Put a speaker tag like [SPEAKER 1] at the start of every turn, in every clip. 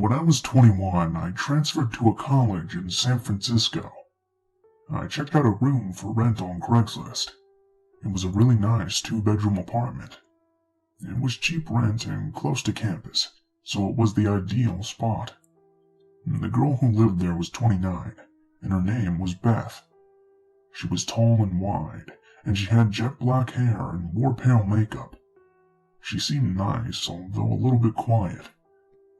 [SPEAKER 1] When I was 21, I transferred to a college in San Francisco. I checked out a room for rent on Craigslist. It was a really nice 2-bedroom apartment. It was cheap rent and close to campus, so it was the ideal spot. The girl who lived there was 29, and her name was Beth. She was tall and wide, and she had jet black hair and wore pale makeup. She seemed nice, although a little bit quiet.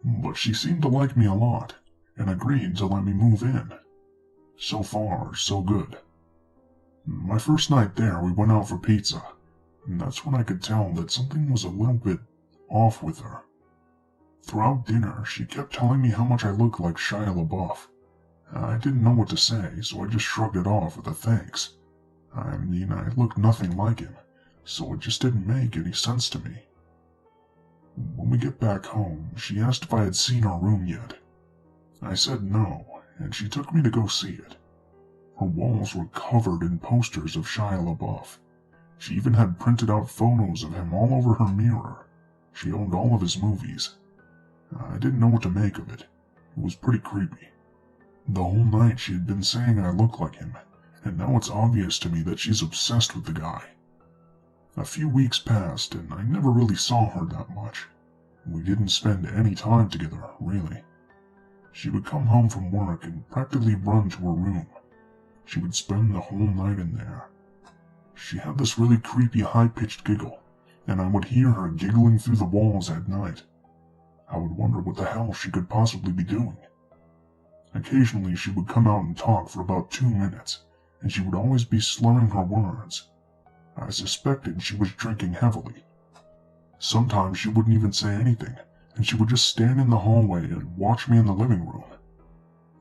[SPEAKER 1] But she seemed to like me a lot, and agreed to let me move in. So far, so good. My first night there, we went out for pizza, and that's when I could tell that something was a little bit off with her. Throughout dinner, she kept telling me how much I looked like Shia LaBeouf. I didn't know what to say, so I just shrugged it off with a thanks. I mean, I looked nothing like him, so it just didn't make any sense to me. When we get back home, she asked if I had seen our room yet. I said no, and she took me to go see it. Her walls were covered in posters of Shia LaBeouf. She even had printed out photos of him all over her mirror. She owned all of his movies. I didn't know what to make of it. It was pretty creepy. The whole night she had been saying I looked like him, and now it's obvious to me that she's obsessed with the guy. A few weeks passed, and I never really saw her that much. We didn't spend any time together, really. She would come home from work and practically run to her room. She would spend the whole night in there. She had this really creepy high-pitched giggle, and I would hear her giggling through the walls at night. I would wonder what the hell she could possibly be doing. Occasionally she would come out and talk for about 2 minutes, and she would always be slurring her words. I suspected she was drinking heavily. Sometimes she wouldn't even say anything, and she would just stand in the hallway and watch me in the living room.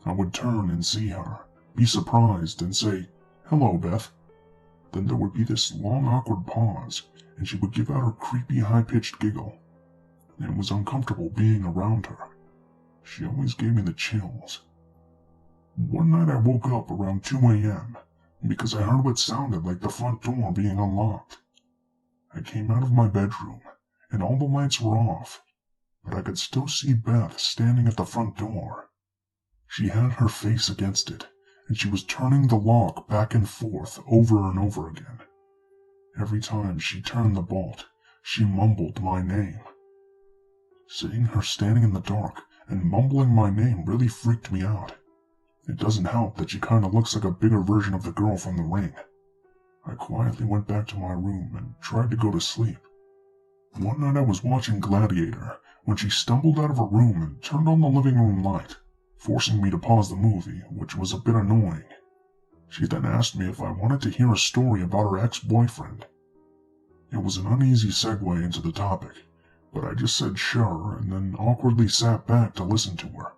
[SPEAKER 1] I would turn and see her, be surprised, and say, "Hello, Beth." Then there would be this long awkward pause, and she would give out her creepy high-pitched giggle. It was uncomfortable being around her. She always gave me the chills. One night I woke up around 2 a.m. because I heard what sounded like the front door being unlocked. I came out of my bedroom, and all the lights were off, but I could still see Beth standing at the front door. She had her face against it, and she was turning the lock back and forth over and over again. Every time she turned the bolt, she mumbled my name. Seeing her standing in the dark and mumbling my name really freaked me out. It doesn't help that she kinda looks like a bigger version of the girl from The Ring. I quietly went back to my room and tried to go to sleep. One night I was watching Gladiator when she stumbled out of her room and turned on the living room light, forcing me to pause the movie, which was a bit annoying. She then asked me if I wanted to hear a story about her ex-boyfriend. It was an uneasy segue into the topic, but I just said sure and then awkwardly sat back to listen to her.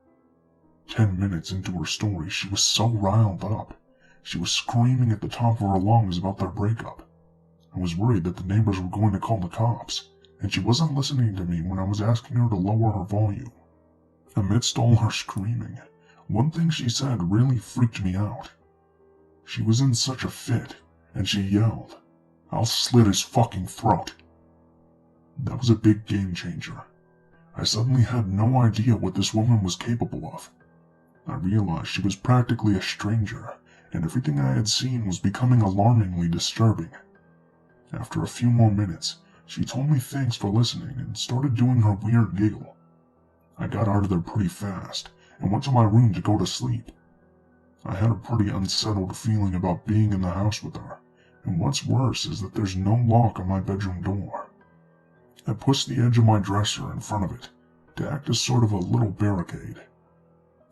[SPEAKER 1] 10 minutes into her story, she was so riled up. She was screaming at the top of her lungs about their breakup. I was worried that the neighbors were going to call the cops, and she wasn't listening to me when I was asking her to lower her volume. Amidst all her screaming, one thing she said really freaked me out. She was in such a fit, and she yelled, "I'll slit his fucking throat." That was a big game changer. I suddenly had no idea what this woman was capable of. I realized she was practically a stranger, and everything I had seen was becoming alarmingly disturbing. After a few more minutes, she told me thanks for listening and started doing her weird giggle. I got out of there pretty fast and went to my room to go to sleep. I had a pretty unsettled feeling about being in the house with her, and what's worse is that there's no lock on my bedroom door. I pushed the edge of my dresser in front of it to act as sort of a little barricade.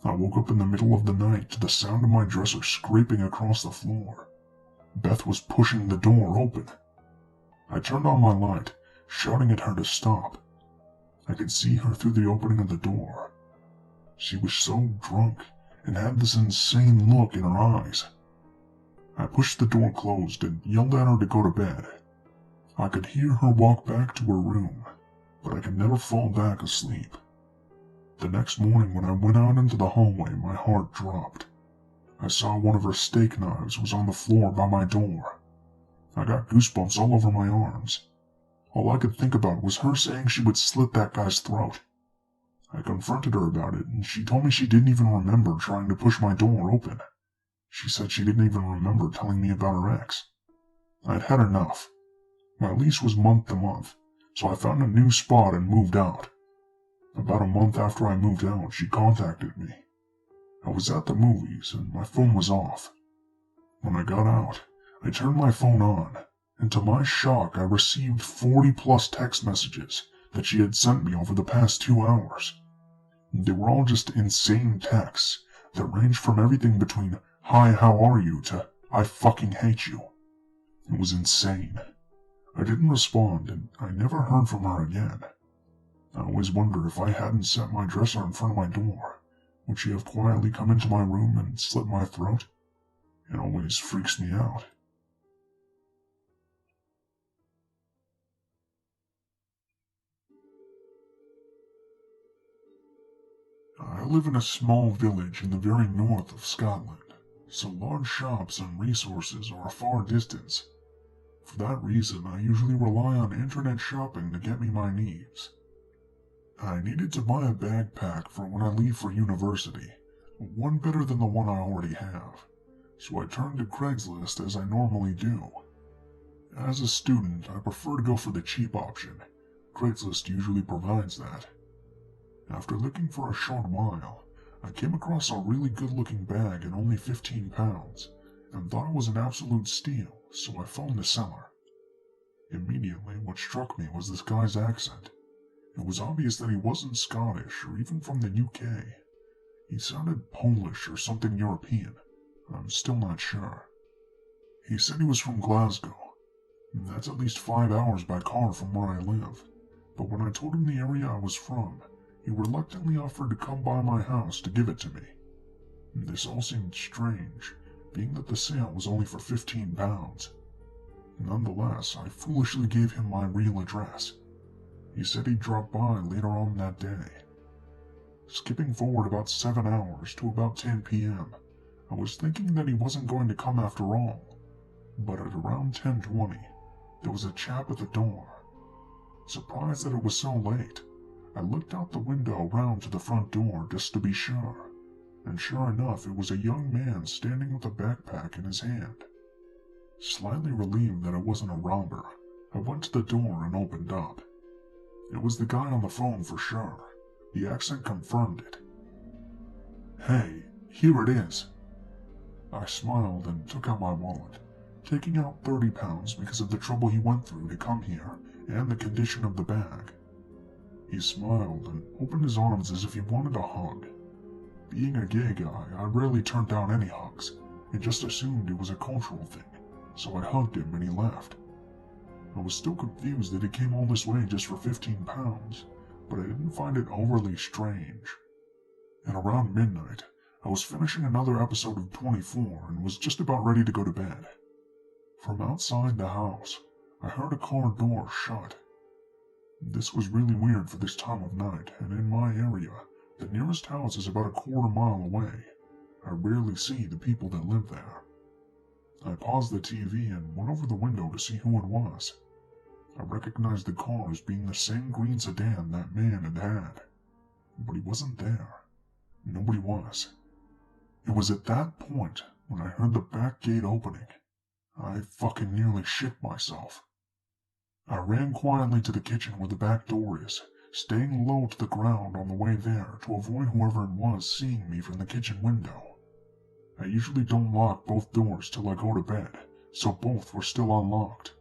[SPEAKER 1] I woke up in the middle of the night to the sound of my dresser scraping across the floor. Beth was pushing the door open. I turned on my light, shouting at her to stop. I could see her through the opening of the door. She was so drunk and had this insane look in her eyes. I pushed the door closed and yelled at her to go to bed. I could hear her walk back to her room, but I could never fall back asleep. The next morning when I went out into the hallway, my heart dropped. I saw one of her steak knives was on the floor by my door. I got goosebumps all over my arms. All I could think about was her saying she would slit that guy's throat. I confronted her about it, and she told me she didn't even remember trying to push my door open. She said she didn't even remember telling me about her ex. I'd had enough. My lease was month to month, so I found a new spot and moved out. About a month after I moved out, she contacted me. I was at the movies, and my phone was off. When I got out, I turned my phone on, and to my shock, I received 40+ text messages that she had sent me over the past 2 hours. They were all just insane texts that ranged from everything between "Hi, how are you?" to "I fucking hate you." It was insane. I didn't respond, and I never heard from her again. I always wondered if I hadn't set my dresser in front of my door, would she have quietly come into my room and slit my throat? It always freaks me out. I live in a small village in the very north of Scotland, so large shops and resources are a far distance. For that reason, I usually rely on internet shopping to get me my needs. I needed to buy a backpack for when I leave for university, one better than the one I already have, so I turned to Craigslist as I normally do. As a student, I prefer to go for the cheap option. Craigslist usually provides that. After looking for a short while, I came across a really good-looking bag at only £15, and thought it was an absolute steal, so I phoned the seller. Immediately, what struck me was this guy's accent. It was obvious that he wasn't Scottish or even from the UK. He sounded Polish or something European. I'm still not sure. He said he was from Glasgow. That's at least 5 hours by car from where I live. But when I told him the area I was from, he reluctantly offered to come by my house to give it to me. This all seemed strange, being that the sale was only for £15. Nonetheless, I foolishly gave him my real address. He said he'd drop by later on that day. Skipping forward about 7 hours to about 10 p.m., I was thinking that he wasn't going to come after all. But at around 10:20, there was a chap at the door. Surprised that it was so late, I looked out the window round to the front door just to be sure, and sure enough, it was a young man standing with a backpack in his hand. Slightly relieved that it wasn't a robber, I went to the door and opened up. It was the guy on the phone for sure. The accent confirmed it. "Hey, here it is." I smiled and took out my wallet, taking out £30 because of the trouble he went through to come here and the condition of the bag. He smiled and opened his arms as if he wanted a hug. Being a gay guy, I rarely turned down any hugs, and just assumed it was a cultural thing, so I hugged him and he left. I was still confused that he came all this way just for £15, but I didn't find it overly strange. At around midnight, I was finishing another episode of 24 and was just about ready to go to bed. From outside the house, I heard a car door shut. This was really weird for this time of night, and in my area, the nearest house is about a quarter-mile away. I rarely see the people that live there. I paused the TV and went over the window to see who it was. I recognized the car as being the same green sedan that man had had. But he wasn't there. Nobody was. It was at that point when I heard the back gate opening. I fucking nearly shit myself. I ran quietly to the kitchen where the back door is, staying low to the ground on the way there to avoid whoever it was seeing me from the kitchen window. I usually don't lock both doors till I go to bed, so both were still unlocked.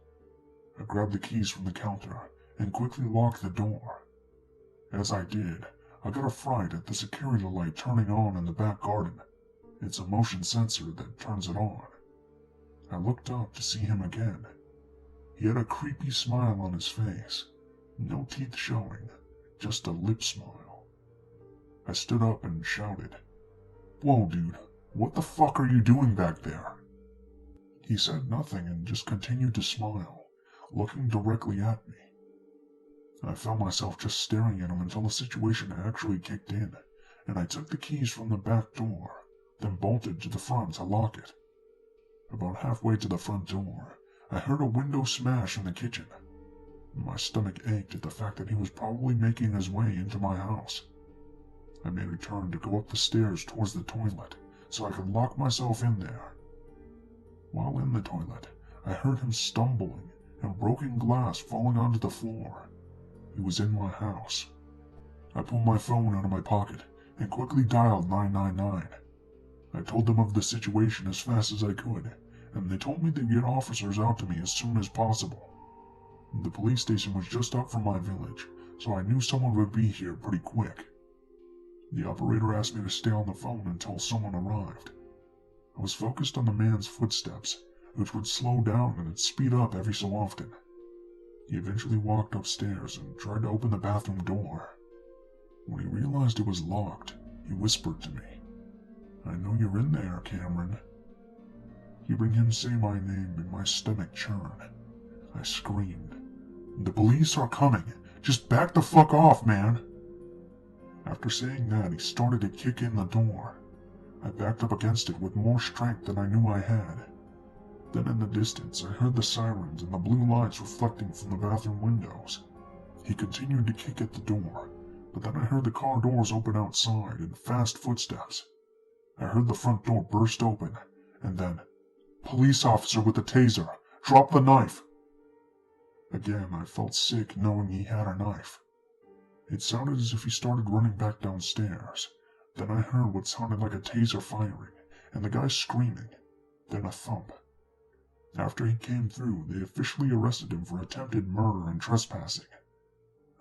[SPEAKER 1] I grabbed the keys from the counter and quickly locked the door. As I did, I got a fright at the security light turning on in the back garden. It's a motion sensor that turns it on. I looked up to see him again. He had a creepy smile on his face, no teeth showing, just a lip smile. I stood up and shouted, "Whoa, dude, what the fuck are you doing back there?" He said nothing and just continued to smile, looking directly at me. I found myself just staring at him until the situation actually kicked in, and I took the keys from the back door, then bolted to the front to lock it. About halfway to the front door, I heard a window smash in the kitchen. My stomach ached at the fact that he was probably making his way into my house. I made a turn to go up the stairs towards the toilet so I could lock myself in there. While in the toilet, I heard him stumbling and broken glass falling onto the floor. He was in my house. I pulled my phone out of my pocket and quickly dialed 999. I told them of the situation as fast as I could, and they told me they'd get officers out to me as soon as possible. The police station was just up from my village, so I knew someone would be here pretty quick. The operator asked me to stay on the phone until someone arrived. I was focused on the man's footsteps, which would slow down and speed up every so often. He eventually walked upstairs and tried to open the bathroom door. When he realized it was locked, he whispered to me, "I know you're in there, Cameron." Hearing him say my name made my stomach churn. I screamed, "The police are coming! Just back the fuck off, man!" After saying that, he started to kick in the door. I backed up against it with more strength than I knew I had. Then in the distance, I heard the sirens and the blue lights reflecting from the bathroom windows. He continued to kick at the door, but then I heard the car doors open outside and fast footsteps. I heard the front door burst open, and then, "Police officer with a taser! Drop the knife!" Again, I felt sick knowing he had a knife. It sounded as if he started running back downstairs. Then I heard what sounded like a taser firing, and the guy screaming, then a thump. After he came through, they officially arrested him for attempted murder and trespassing.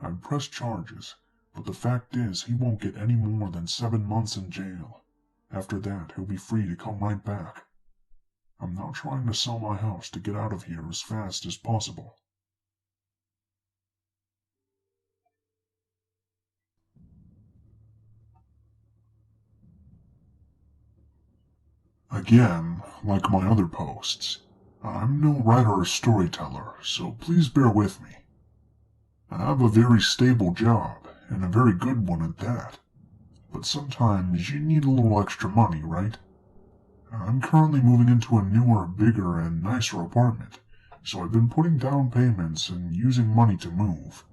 [SPEAKER 1] I've pressed charges, but the fact is he won't get any more than 7 months in jail. After that, he'll be free to come right back. I'm now trying to sell my house to get out of here as fast as possible. Again, like my other posts, I'm no writer or storyteller, so please bear with me. I have a very stable job, and a very good one at that. But sometimes you need a little extra money, right? I'm currently moving into a newer, bigger, and nicer apartment, so I've been putting down payments and using money to move.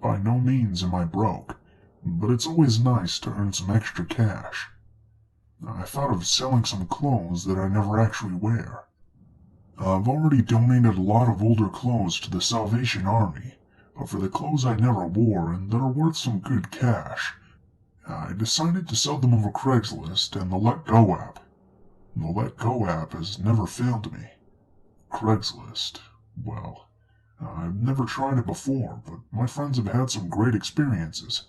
[SPEAKER 1] By no means am I broke, but it's always nice to earn some extra cash. I thought of selling some clothes that I never actually wear. I've already donated a lot of older clothes to the Salvation Army, but for the clothes I never wore and that are worth some good cash, I decided to sell them over Craigslist and the Let Go app. The Let Go app has never failed me. Craigslist, well, I've never tried it before, but my friends have had some great experiences.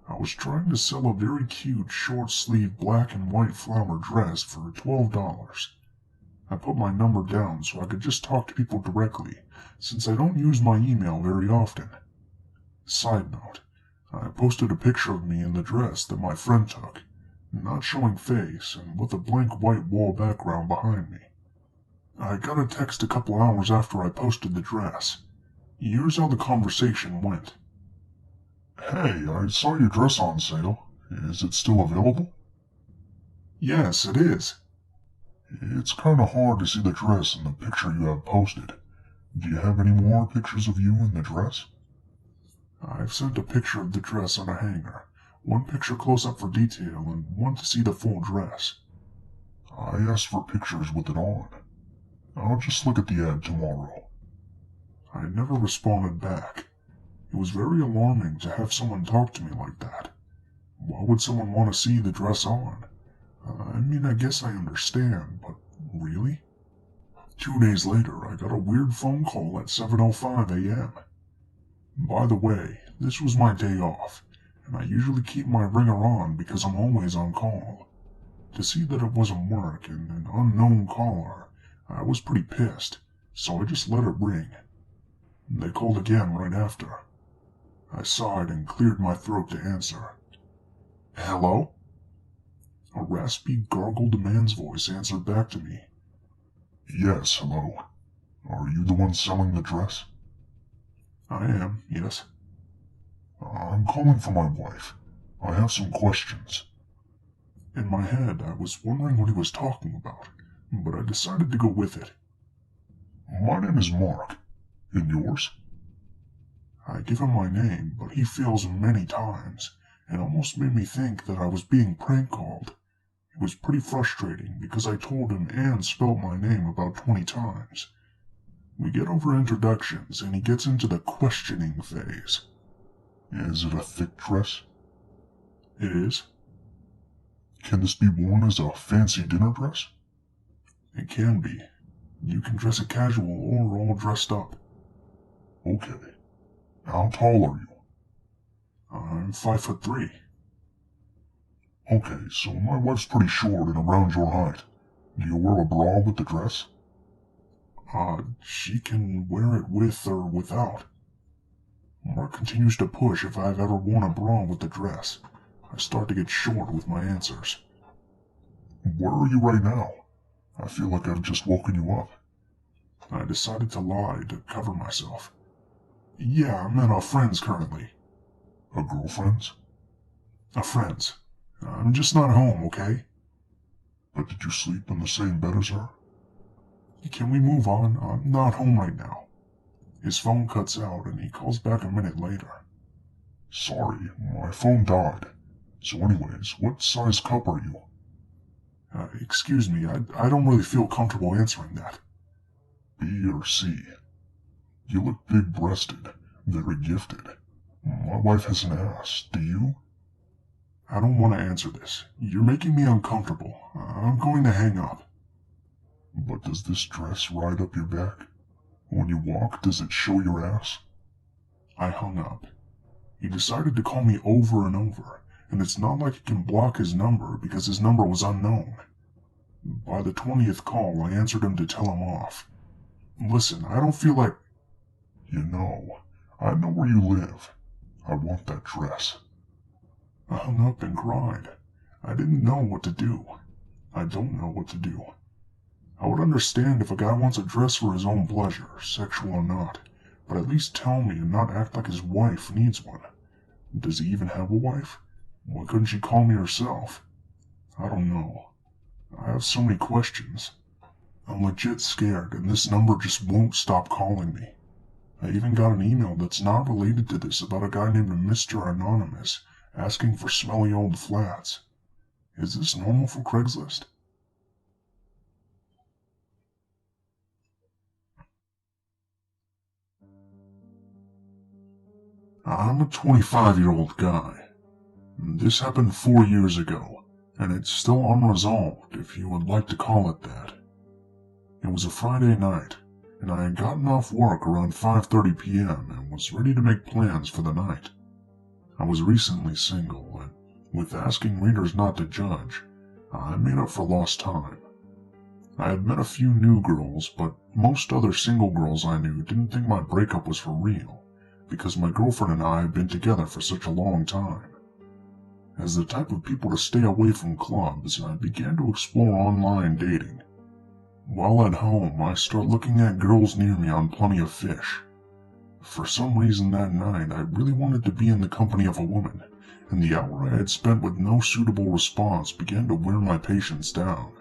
[SPEAKER 1] I was trying to sell a very cute short-sleeved black and white flower dress for $12. I put my number down so I could just talk to people directly, since I don't use my email very often. Side note, I posted a picture of me in the dress that my friend took, not showing face and with a blank white wall background behind me. I got a text a couple hours after I posted the dress. Here's how the conversation went. "Hey, I saw your dress on sale. Is it still available?" "Yes, it is." "It's kinda hard to see the dress in the picture you have posted. Do you have any more pictures of you in the dress?" I've sent a picture of the dress on a hanger, one picture close up for detail, and one to see the full dress. "I asked for pictures with it on. I'll just look at the ad tomorrow." I never responded back. It was very alarming to have someone talk to me like that. Why would someone want to see the dress on? I guess I understand, but really? 2 days later, I got a weird phone call at 7:05 a.m. By the way, this was my day off, and I usually keep my ringer on because I'm always on call. To see that it wasn't work and an unknown caller, I was pretty pissed, so I just let it ring. They called again right after. I sighed and cleared my throat to answer. "Hello?" A raspy, gargled man's voice answered back to me. "Yes, hello. Are you the one selling the dress?" "I am, yes." "I'm calling for my wife. I have some questions." In my head, I was wondering what he was talking about, but I decided to go with it. "My name is Mark. And yours?" I give him my name, but he fails many times, It almost made me think that I was being prank called. It was pretty frustrating because I told him and spelled my name about 20 times. We get over introductions and he gets into the questioning phase. Is it a thick dress? It is. Can this be worn as a fancy dinner dress? It can be. You can dress it casual or all dressed up. Okay. How tall are you? I'm 5'3". Okay, so my wife's pretty short and around your height. Do you wear a bra with the dress? She can wear it with or without. Mark continues to push if I've ever worn a bra with the dress. I start to get short with my answers. Where are you right now? I feel like I've just woken you up. I decided to lie to cover myself. Yeah, I'm at a friend's currently. A girlfriend's? A friend's. I'm just not home, okay? But did you sleep in the same bed as her? Can we move on? I'm not home right now. His phone cuts out and he calls back a minute later. Sorry, my phone died. So anyways, what size cup are you? Excuse me, I don't really feel comfortable answering that. B or C? You look big-breasted, very gifted. My wife has an ass, do you? I don't want to answer this. You're making me uncomfortable. I'm going to hang up. But does this dress ride up your back? When you walk, does it show your ass? I hung up. He decided to call me over and over, and it's not like he can block his number because his number was unknown. By the 20th call, I answered him to tell him off. Listen, I don't feel like... You know, I know where you live. I want that dress. I hung up and cried. I didn't know what to do. I don't know what to do. I would understand if a guy wants a dress for his own pleasure, sexual or not, but at least tell me and not act like his wife needs one. Does he even have a wife? Why couldn't she call me herself? I don't know. I have so many questions. I'm legit scared, and this number just won't stop calling me. I even got an email that's not related to this about a guy named Mr. Anonymous asking for smelly old flats. Is this normal for Craigslist? I'm a 25-year-old guy. This happened 4 years ago, and it's still unresolved, if you would like to call it that. It was a Friday night, and I had gotten off work around 5:30 p.m. and was ready to make plans for the night. I was recently single, and with asking readers not to judge, I made up for lost time. I had met a few new girls, but most other single girls I knew didn't think my breakup was for real, because my girlfriend and I had been together for such a long time. As the type of people to stay away from clubs, I began to explore online dating. While at home, I start looking at girls near me on Plenty of Fish. For some reason that night, I really wanted to be in the company of a woman, and the hour I had spent with no suitable response began to wear my patience down.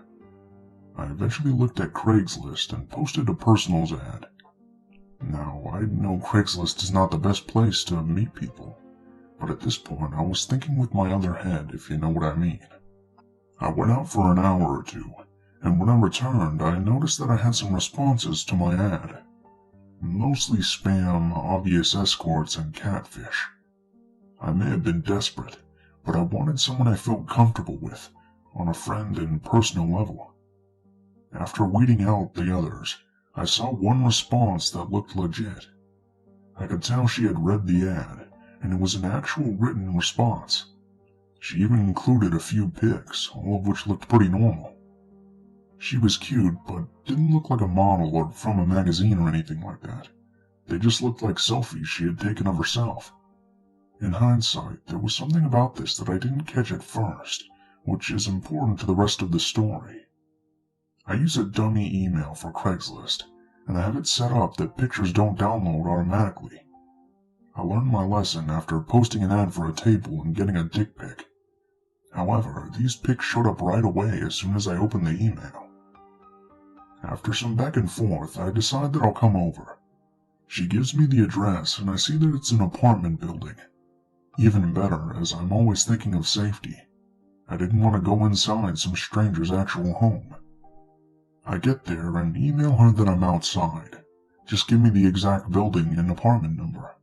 [SPEAKER 1] I eventually looked at Craigslist and posted a personals ad. Now, I know Craigslist is not the best place to meet people, but at this point I was thinking with my other head, if you know what I mean. I went out for an hour or two, and when I returned, I noticed that I had some responses to my ad. Mostly spam, obvious escorts, and catfish. I may have been desperate, but I wanted someone I felt comfortable with, on a friend and personal level. After weeding out the others, I saw one response that looked legit. I could tell she had read the ad, and it was an actual written response. She even included a few pics, all of which looked pretty normal. She was cute, but didn't look like a model or from a magazine or anything like that. They just looked like selfies she had taken of herself. In hindsight, there was something about this that I didn't catch at first, which is important to the rest of the story. I use a dummy email for Craigslist, and I have it set up that pictures don't download automatically. I learned my lesson after posting an ad for a table and getting a dick pic. However, these pics showed up right away as soon as I opened the email. After some back and forth, I decide that I'll come over. She gives me the address, and I see that it's an apartment building. Even better, as I'm always thinking of safety. I didn't want to go inside some stranger's actual home. I get there and email her that I'm outside. Just give me the exact building and apartment number.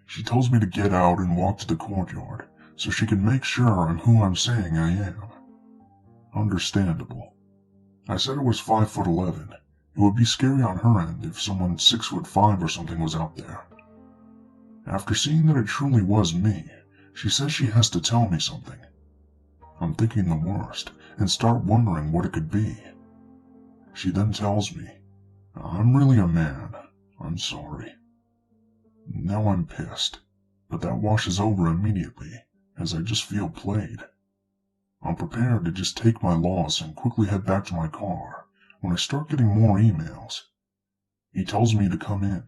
[SPEAKER 1] She tells me to get out and walk to the courtyard, so she can make sure I'm who I'm saying I am. Understandable. I said I was 5'11". It would be scary on her end if someone 6'5" or something was out there. After seeing that it truly was me, she says she has to tell me something. I'm thinking the worst, and start wondering what it could be. She then tells me, "I'm really a man. I'm sorry." Now I'm pissed, but that washes over immediately, as I just feel played. I'm prepared to just take my loss and quickly head back to my car, when I start getting more emails. He tells me to come in,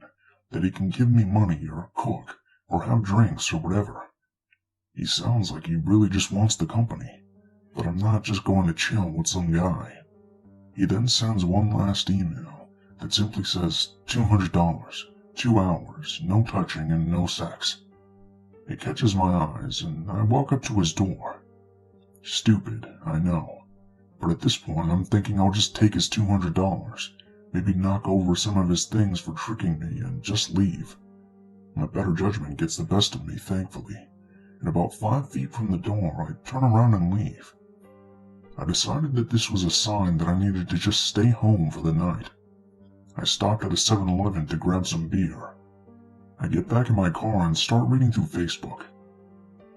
[SPEAKER 1] that he can give me money or cook, or have drinks or whatever. He sounds like he really just wants the company, but I'm not just going to chill with some guy. He then sends one last email that simply says $200, 2 hours, no touching and no sex. It catches my eyes and I walk up to his door. Stupid, I know, but at this point I'm thinking I'll just take his $200, maybe knock over some of his things for tricking me and just leave. My better judgment gets the best of me, thankfully, and about 5 feet from the door I turn around and leave. I decided that this was a sign that I needed to just stay home for the night. I stopped at a 7-Eleven to grab some beer. I get back in my car and start reading through Facebook.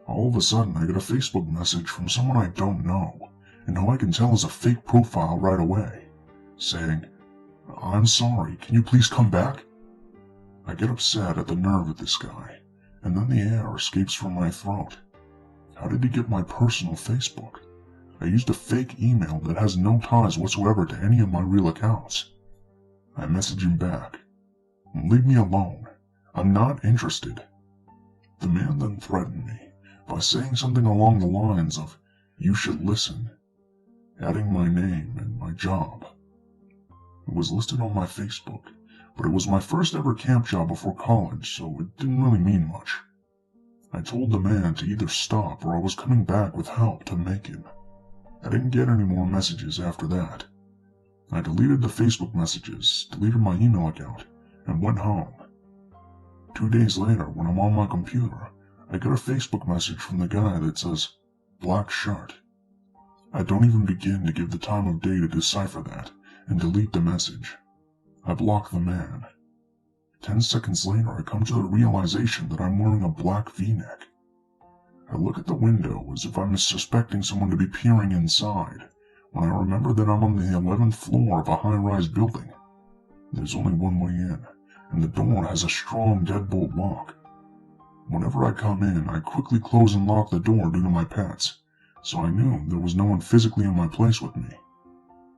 [SPEAKER 1] All of a sudden I get a Facebook message from someone I don't know, and who I can tell is a fake profile right away, saying, "I'm sorry, can you please come back?" I get upset at the nerve of this guy, and then the air escapes from my throat. How did he get my personal Facebook? I used a fake email that has no ties whatsoever to any of my real accounts. I message him back. "Leave me alone. I'm not interested." The man then threatened me by saying something along the lines of, "You should listen," adding my name and my job. It was listed on my Facebook, but it was my first ever camp job before college, so it didn't really mean much. I told the man to either stop or I was coming back with help to make him. I didn't get any more messages after that. I deleted the Facebook messages, deleted my email account, and went home. 2 days later, when I'm on my computer, I get a Facebook message from the guy that says, "Black shirt." I don't even begin to give the time of day to decipher that, and delete the message. I block the man. 10 seconds later, I come to the realization that I'm wearing a black V-neck. I look at the window as if I'm suspecting someone to be peering inside, when I remember that I'm on the 11th floor of a high-rise building. There's only one way in, and the door has a strong deadbolt lock. Whenever I come in, I quickly close and lock the door due to my pets, so I knew there was no one physically in my place with me.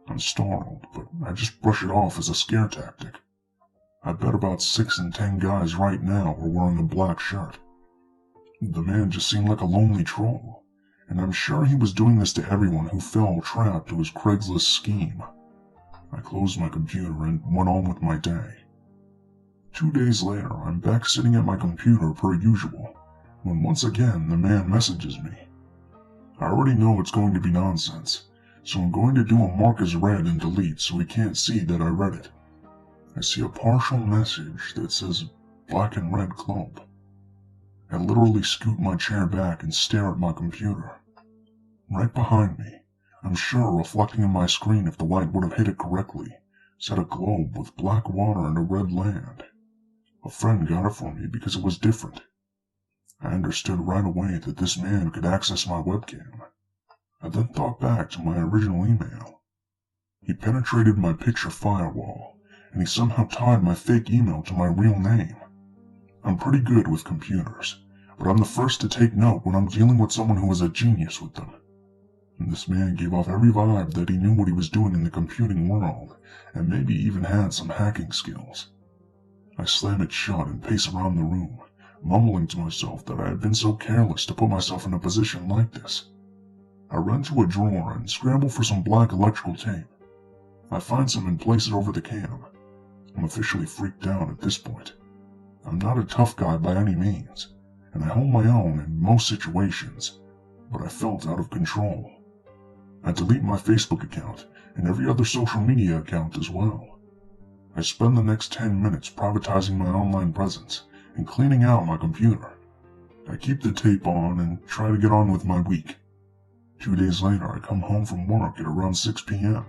[SPEAKER 1] I'm startled, but I just brush it off as a scare tactic. I bet about 6 in 10 guys right now are wearing a black shirt. The man just seemed like a lonely troll, and I'm sure he was doing this to everyone who fell trapped to his Craigslist scheme. I closed my computer and went on with my day. 2 days later, I'm back sitting at my computer per usual, when once again the man messages me. I already know it's going to be nonsense, so I'm going to do a mark as read and delete so he can't see that I read it. I see a partial message that says black and red club. I literally scoot my chair back and stare at my computer. Right behind me, I'm sure reflecting in my screen if the light would have hit it correctly, sat a globe with black water and a red land. A friend got it for me because it was different. I understood right away that this man could access my webcam. I then thought back to my original email. He penetrated my picture firewall, and he somehow tied my fake email to my real name. I'm pretty good with computers, but I'm the first to take note when I'm dealing with someone who is a genius with them. And this man gave off every vibe that he knew what he was doing in the computing world, and maybe even had some hacking skills. I slam it shut and pace around the room, mumbling to myself that I had been so careless to put myself in a position like this. I run to a drawer and scramble for some black electrical tape. I find some and place it over the cam. I'm officially freaked out at this point. I'm not a tough guy by any means, and I hold my own in most situations, but I felt out of control. I delete my Facebook account and every other social media account as well. I spend the next 10 minutes privatizing my online presence and cleaning out my computer. I keep the tape on and try to get on with my week. 2 days later, I come home from work at around 6 p.m.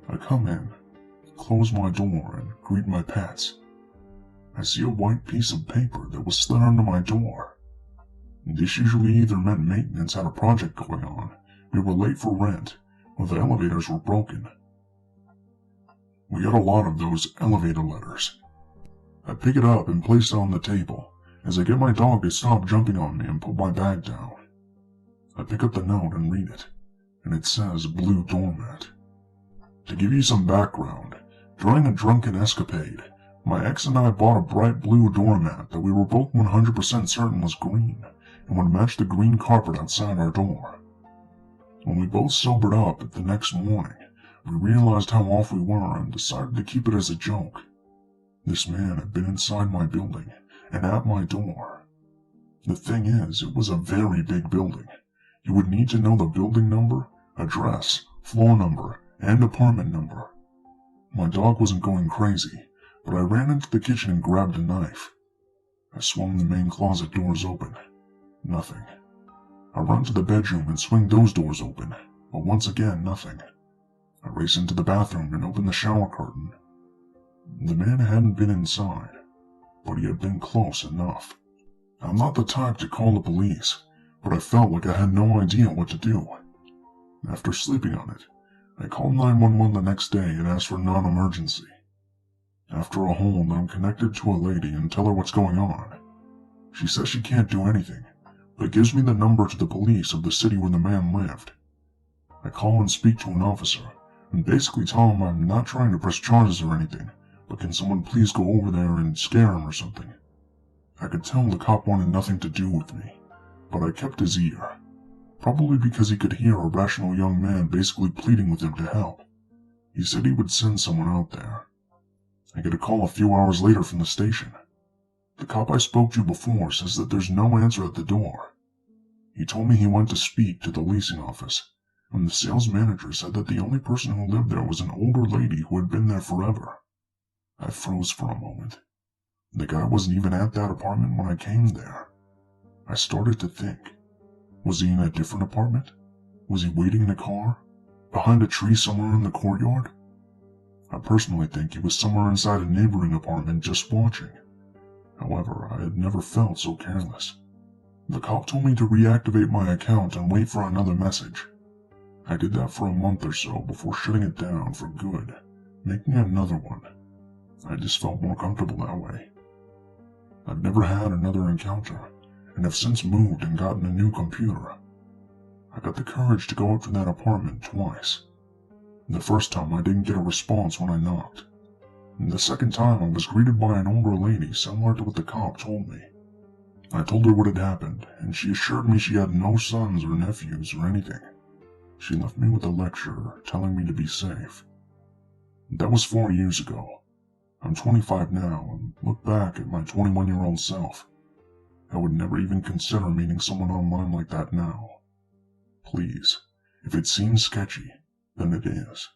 [SPEAKER 1] I come in, close my door, and greet my pets. I see a white piece of paper that was slid under my door. This usually either meant maintenance had a project going on, we were late for rent, or the elevators were broken. We got a lot of those elevator letters. I pick it up and place it on the table as I get my dog to stop jumping on me and put my bag down. I pick up the note and read it, and it says blue doormat. To give you some background, during a drunken escapade, my ex and I bought a bright blue doormat that we were both 100% certain was green and would match the green carpet outside our door. When we both sobered up the next morning, we realized how off we were and decided to keep it as a joke. This man had been inside my building and at my door. The thing is, it was a very big building. You would need to know the building number, address, floor number, and apartment number. My dog wasn't going crazy, but I ran into the kitchen and grabbed a knife. I swung the main closet doors open. Nothing. I run to the bedroom and swing those doors open, but once again, nothing. I race into the bathroom and open the shower curtain. The man hadn't been inside, but he had been close enough. I'm not the type to call the police, but I felt like I had no idea what to do. After sleeping on it, I called 911 the next day and asked for non-emergency. After a hold, I'm connected to a lady and tell her what's going on. She says she can't do anything, but gives me the number to the police of the city where the man lived. I call and speak to an officer, and basically tell him I'm not trying to press charges or anything, but can someone please go over there and scare him or something. I could tell the cop wanted nothing to do with me, but I kept his ear, probably because he could hear a rational young man basically pleading with him to help. He said he would send someone out there. I get a call a few hours later from the station. The cop I spoke to before says that there's no answer at the door. He told me he went to speak to the leasing office, and the sales manager said that the only person who lived there was an older lady who had been there forever. I froze for a moment. The guy wasn't even at that apartment when I came there. I started to think. Was he in a different apartment? Was he waiting in a car? Behind a tree somewhere in the courtyard? I personally think he was somewhere inside a neighboring apartment just watching. However, I had never felt so careless. The cop told me to reactivate my account and wait for another message. I did that for a month or so before shutting it down for good, making another one. I just felt more comfortable that way. I've never had another encounter, and have since moved and gotten a new computer. I got the courage to go up to that apartment twice. The first time I didn't get a response when I knocked. And the second time I was greeted by an older lady similar to what the cop told me. I told her what had happened, and she assured me she had no sons or nephews or anything. She left me with a lecture telling me to be safe. That was 4 years ago. I'm 25 now, and look back at my 21-year-old self. I would never even consider meeting someone online like that now. Please, if it seems sketchy, then it is.